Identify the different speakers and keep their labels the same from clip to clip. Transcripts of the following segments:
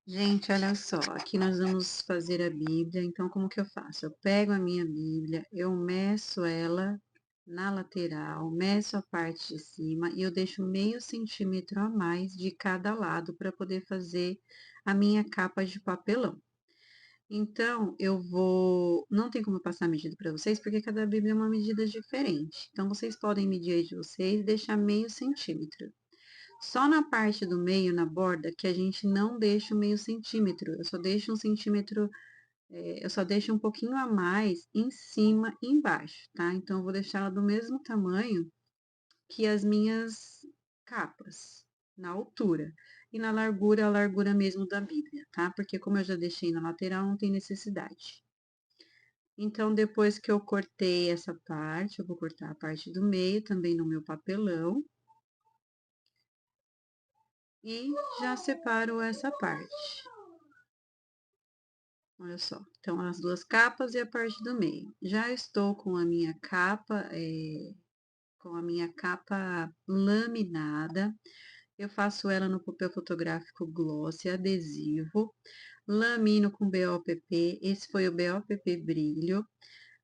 Speaker 1: Gente, olha só, aqui nós vamos fazer a Bíblia, então como que eu faço? Eu pego a minha Bíblia, eu meço ela na lateral, meço a parte de cima e eu deixo meio centímetro a mais de cada lado para poder fazer a minha capa de papelão. Então, não tem como eu passar a medida para vocês, porque cada Bíblia é uma medida diferente. Então, vocês podem medir aí de vocês e deixar meio centímetro. Só na parte do meio, na borda, que a gente não deixa o meio centímetro. Eu só deixo um centímetro, eu só deixo um pouquinho a mais em cima e embaixo, tá? Então, eu vou deixar ela do mesmo tamanho que as minhas capas, na altura. E na largura, a largura mesmo da Bíblia, tá? Porque como eu já deixei na lateral, não tem necessidade. Então, depois que eu cortei essa parte, eu vou cortar a parte do meio também no meu papelão. E já separo essa parte. Olha só, então as duas capas e a parte do meio. Já estou com a minha capa, com a minha capa laminada. Eu faço ela no papel fotográfico glossy, adesivo. Lamino com BOPP, esse foi o BOPP brilho.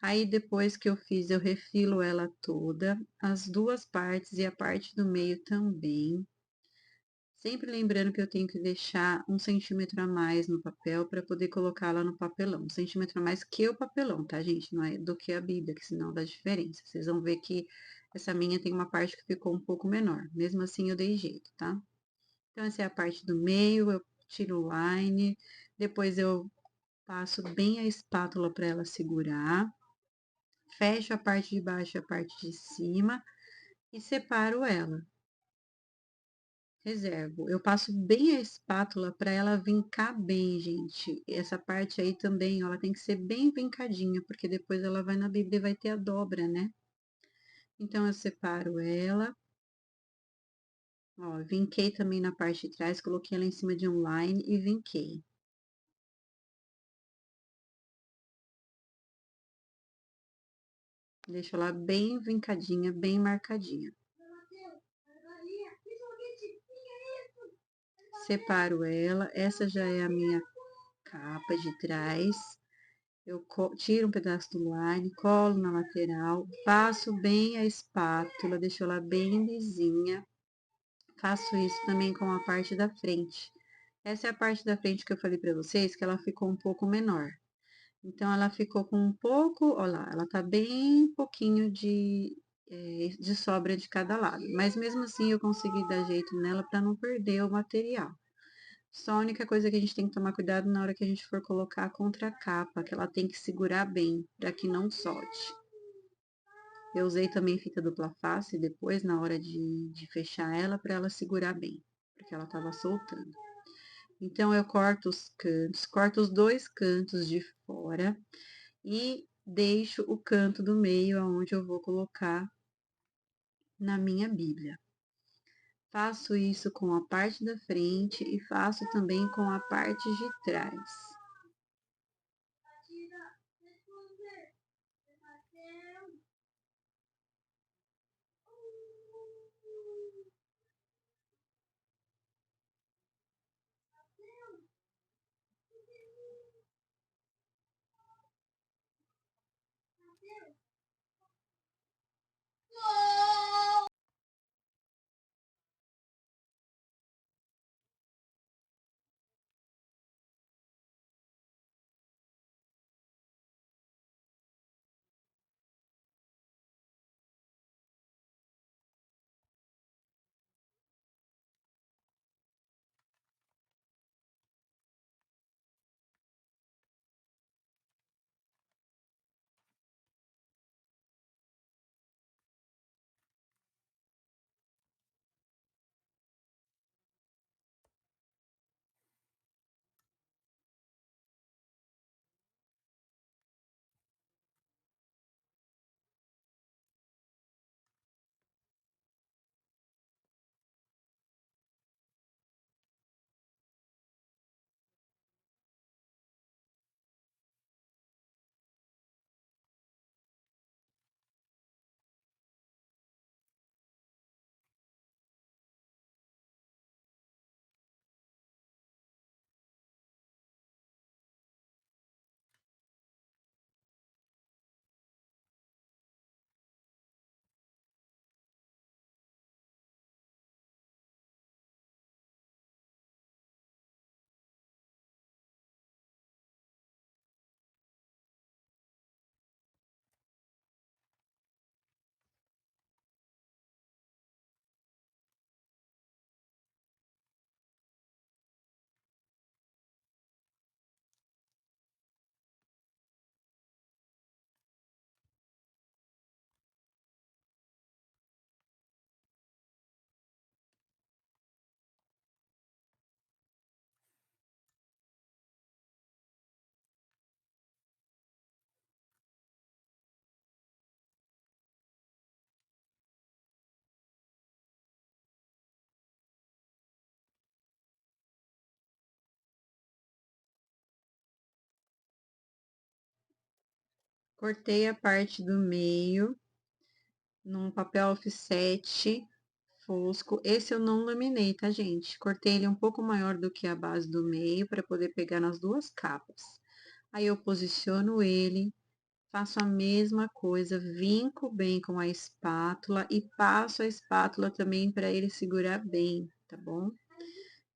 Speaker 1: Aí depois que eu fiz, eu refilo ela toda, as duas partes e a parte do meio também. Sempre lembrando que eu tenho que deixar um centímetro a mais no papel para poder colocar lá no papelão. Um centímetro a mais que o papelão, tá, gente? Não é do que a Bíblia, que senão dá diferença. Vocês vão ver que essa minha tem uma parte que ficou um pouco menor. Mesmo assim, eu dei jeito, tá? Então, essa é a parte do meio, eu tiro o line, depois eu passo bem a espátula para ela segurar, fecho a parte de baixo e a parte de cima e separo ela. Reservo. Eu passo bem a espátula para ela vincar bem, gente. Essa parte aí também, ó, ela tem que ser bem vincadinha, porque depois ela vai na Bíblia e vai ter a dobra, né? Então, eu separo ela. Ó, vinquei também na parte de trás, coloquei ela em cima de um line e vinquei. Deixo ela bem vincadinha, bem marcadinha. Separo ela. Essa já é a minha capa de trás. Eu tiro um pedaço do line, colo na lateral, passo bem a espátula, deixo ela bem lisinha. Faço isso também com a parte da frente. Essa é a parte da frente que eu falei pra vocês, que ela ficou um pouco menor. Então, ela ficou com um pouco, ó lá, ela tá bem pouquinho de sobra de cada lado. Mas mesmo assim, eu consegui dar jeito nela para não perder o material. Só a única coisa que a gente tem que tomar cuidado na hora que a gente for colocar a contracapa, que ela tem que segurar bem, para que não solte. Eu usei também fita dupla face depois, na hora de fechar ela, para ela segurar bem, porque ela tava soltando. Então, eu corto os cantos, corto os dois cantos de fora e deixo o canto do meio, aonde eu vou colocar na minha Bíblia. Faço isso com a parte da frente e faço também com a parte de trás. Cortei a parte do meio num papel offset fosco. Esse eu não laminei, tá, gente? Cortei ele um pouco maior do que a base do meio para poder pegar nas duas capas. Aí eu posiciono ele, faço a mesma coisa, vinco bem com a espátula e passo a espátula também para ele segurar bem, tá bom?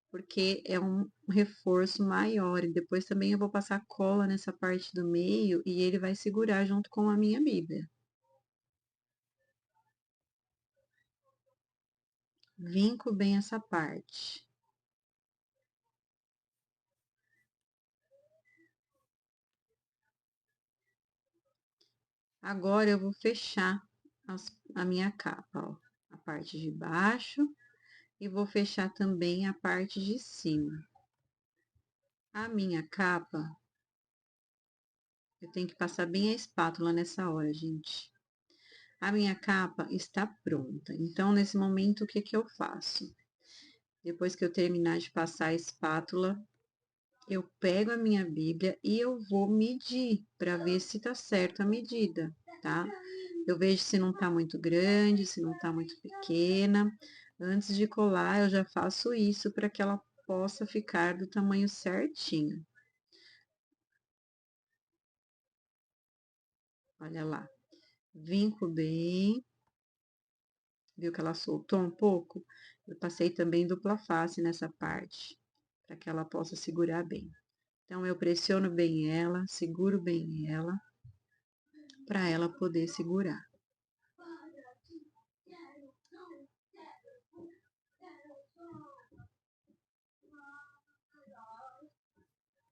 Speaker 1: Porque é um reforço maior. E depois também eu vou passar cola nessa parte do meio e ele vai segurar junto com a minha Bíblia. Vinco bem essa parte. Agora eu vou fechar a minha capa, ó, a parte de baixo e vou fechar também a parte de cima. A minha capa, eu tenho que passar bem a espátula nessa hora, gente. A minha capa está pronta. Então, nesse momento, o que que eu faço? Depois que eu terminar de passar a espátula, eu pego a minha Bíblia e eu vou medir para ver se tá certo a medida, tá? Eu vejo se não tá muito grande, se não tá muito pequena. Antes de colar, eu já faço isso para que ela possa ficar do tamanho certinho. Olha lá. Vinco bem. Viu que ela soltou um pouco? Eu passei também dupla face nessa parte, para que ela possa segurar bem. Então, eu pressiono bem ela, seguro bem ela, para ela poder segurar.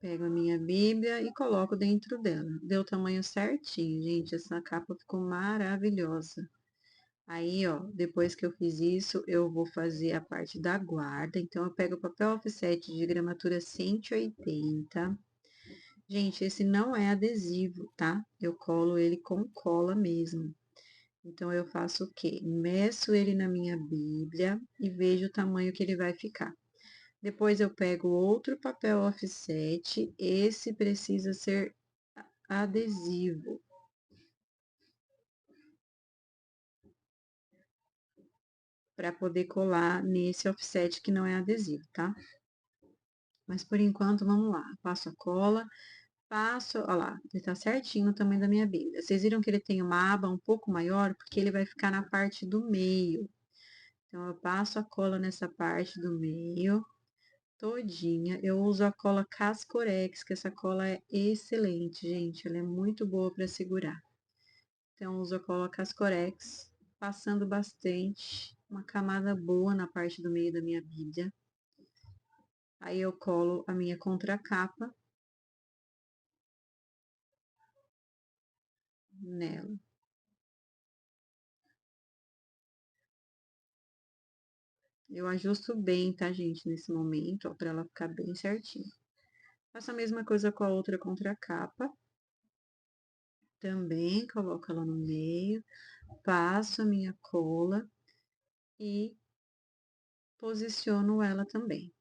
Speaker 1: Pego a minha Bíblia e coloco dentro dela. Deu o tamanho certinho, gente. Essa capa ficou maravilhosa. Aí, ó, depois que eu fiz isso, eu vou fazer a parte da guarda. Então, eu pego o papel offset de gramatura 180. Gente, esse não é adesivo, tá? Eu colo ele com cola mesmo. Então, eu faço o quê? Meço ele na minha Bíblia e vejo o tamanho que ele vai ficar. Depois eu pego outro papel offset, esse precisa ser adesivo. Para poder colar nesse offset que não é adesivo, tá? Mas por enquanto, vamos lá. Passo a cola, passo, ó lá, ele tá certinho no tamanho da minha Bíblia. Vocês viram que ele tem uma aba um pouco maior, porque ele vai ficar na parte do meio. Então, eu passo a cola nessa parte do meio, todinha. Eu uso a cola Cascorex, que essa cola é excelente, gente. Ela é muito boa para segurar. Então, uso a cola Cascorex, passando bastante, uma camada boa na parte do meio da minha Bíblia. Aí, eu colo a minha contracapa nela. Eu ajusto bem, tá, gente, nesse momento, ó, pra ela ficar bem certinho. Faço a mesma coisa com a outra contracapa. Também coloco ela no meio, passo a minha cola e posiciono ela também.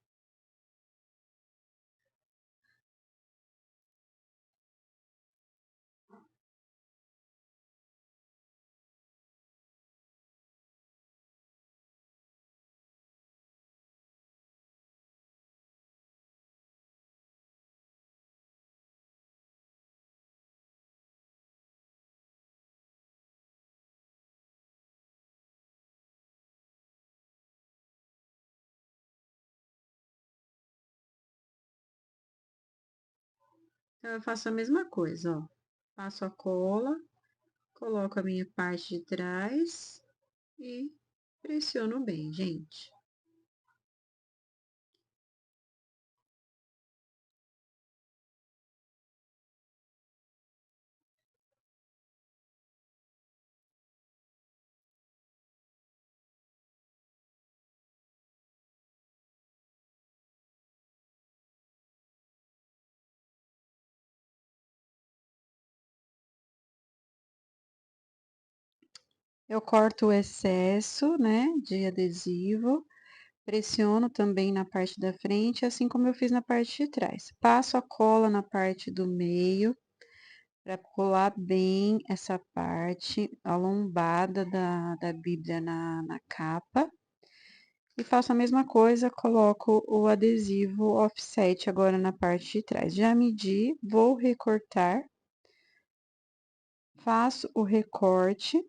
Speaker 1: Então, eu faço a mesma coisa, ó. Passo a cola, coloco a minha parte de trás e pressiono bem, gente. Eu corto o excesso, né, de adesivo, pressiono também na parte da frente, assim como eu fiz na parte de trás. Passo a cola na parte do meio, para colar bem essa parte, a lombada da Bíblia na capa. E faço a mesma coisa, coloco o adesivo offset agora na parte de trás. Já medi, vou recortar, faço o recorte,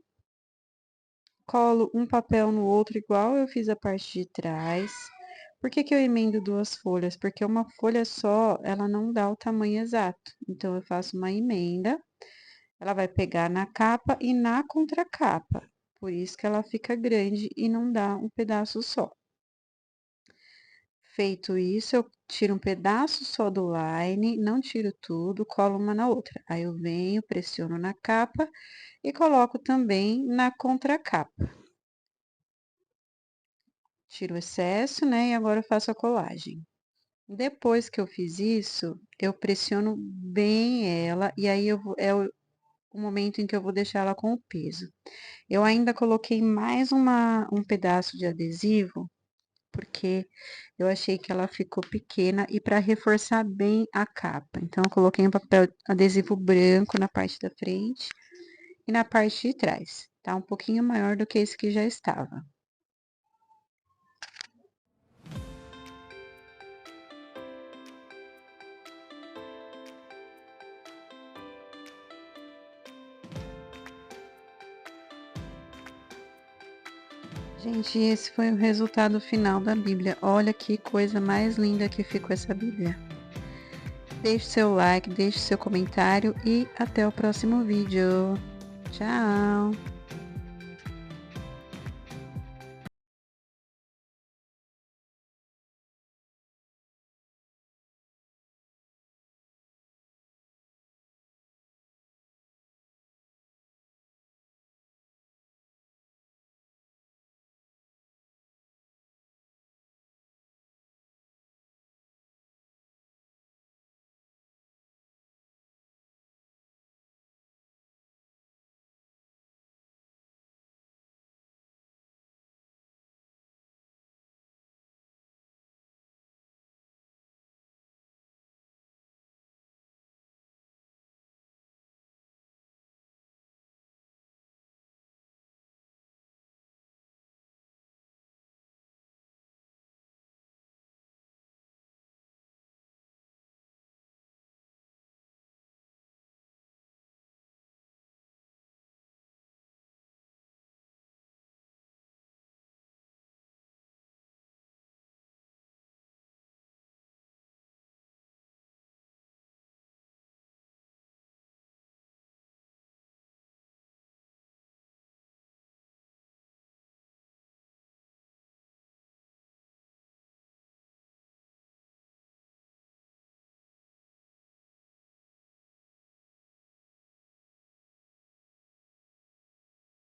Speaker 1: colo um papel no outro igual eu fiz a parte de trás. Por que que eu emendo duas folhas? Porque uma folha só, ela não dá o tamanho exato. Então, eu faço uma emenda, ela vai pegar na capa e na contracapa. Por isso que ela fica grande e não dá um pedaço só. Feito isso, eu tiro um pedaço só do line, não tiro tudo, colo uma na outra. Aí eu venho, pressiono na capa e coloco também na contracapa. Tiro o excesso, né? E agora eu faço a colagem. Depois que eu fiz isso, eu pressiono bem ela e aí é o momento em que eu vou deixar ela com o peso. Eu ainda coloquei mais um pedaço de adesivo, porque eu achei que ela ficou pequena e para reforçar bem a capa. Então, eu coloquei um papel adesivo branco na parte da frente e na parte de trás. Tá um pouquinho maior do que esse que já estava. Gente, esse foi o resultado final da Bíblia. Olha que coisa mais linda que ficou essa Bíblia. Deixe seu like, deixe seu comentário e até o próximo vídeo. Tchau!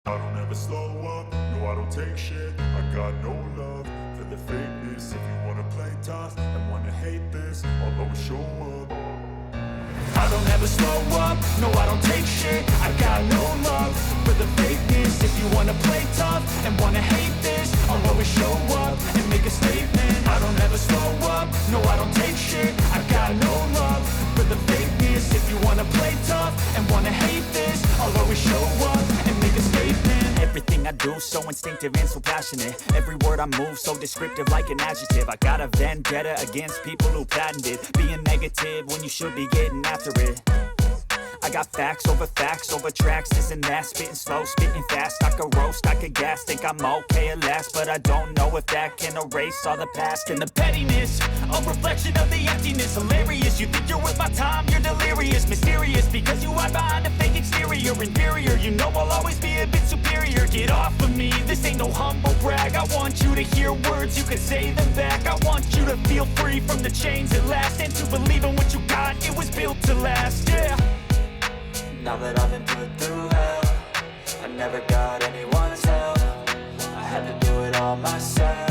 Speaker 2: I don't ever slow up, no I don't take shit. I got no love for the fakeness. If you wanna play tough and wanna hate this, I'll always show up. I don't ever slow up, no I don't take shit. I got no love for the fakeness. If you wanna play tough and wanna hate this, I'll always show up and make a statement. I don't ever slow up, no I don't take shit. I got no love for the fakeness. If you wanna play tough and wanna hate this, I'll always show up and make a statement. Everything I do so instinctive and so passionate. Every word I move so descriptive like an adjective. I got a vendetta against people who patented being negative when you should be getting after it. I got facts over tracks, this and that. Spitting slow, spitting fast. I could roast, I could gas. Think I'm okay at last, but I don't know if that can erase all the past. And the pettiness, a reflection of the emptiness. Hilarious, you think you're worth my time, you're delirious. Mysterious, because you hide behind a fake exterior. Inferior, you know I'll always be a bit superior. Get off of me, this ain't no humble brag. I want you to hear words, you can say them back. I want you to feel free from the chains at last, and to believe in what you got, it was built to last, yeah. Now that I've been put through hell, I never got anyone's help. I had to do it all myself.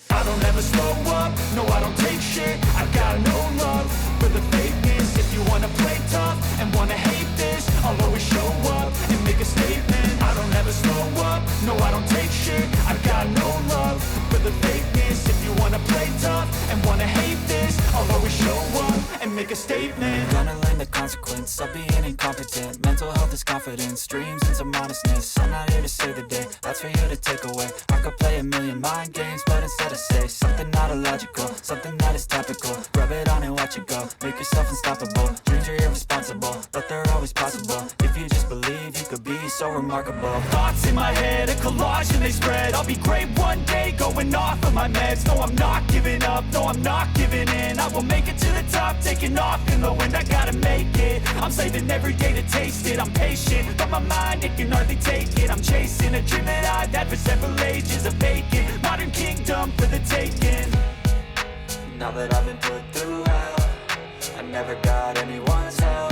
Speaker 2: I don't ever slow up, no I don't take shit. I got no love for the fakeness. If you wanna play tough and wanna hate this, I'll always show up and make a statement. I don't ever slow up, no I don't take shit. I got no love for the fakeness. If you wanna play tough and wanna hate this, I'll always show up and make a statement.
Speaker 3: Gonna learn the consequence of being incompetent. Mental health is confidence, dreams and some honestness. I'm not here to save the day, that's for you to take away. I could play a million mind games, but instead I say something not illogical, something that is topical. Rub it on and watch it go, make yourself unstoppable. Dreams are irresponsible, but they're always possible. If you just believe, you could be so remarkable.
Speaker 2: Thoughts in my head, a collage and they spread. I'll be great one day, going off of my meds. No, I'm not giving up, no, I'm not giving in. I will make it to the top, taking off in the wind. I gotta make it, I'm saving every day to taste it. I'm patient, but my mind, it can hardly take it. I'm chasing a dream that I've had for several ages. A vacant, modern kingdom for the taking.
Speaker 3: Now that I've been put through hell, I never got anyone's help.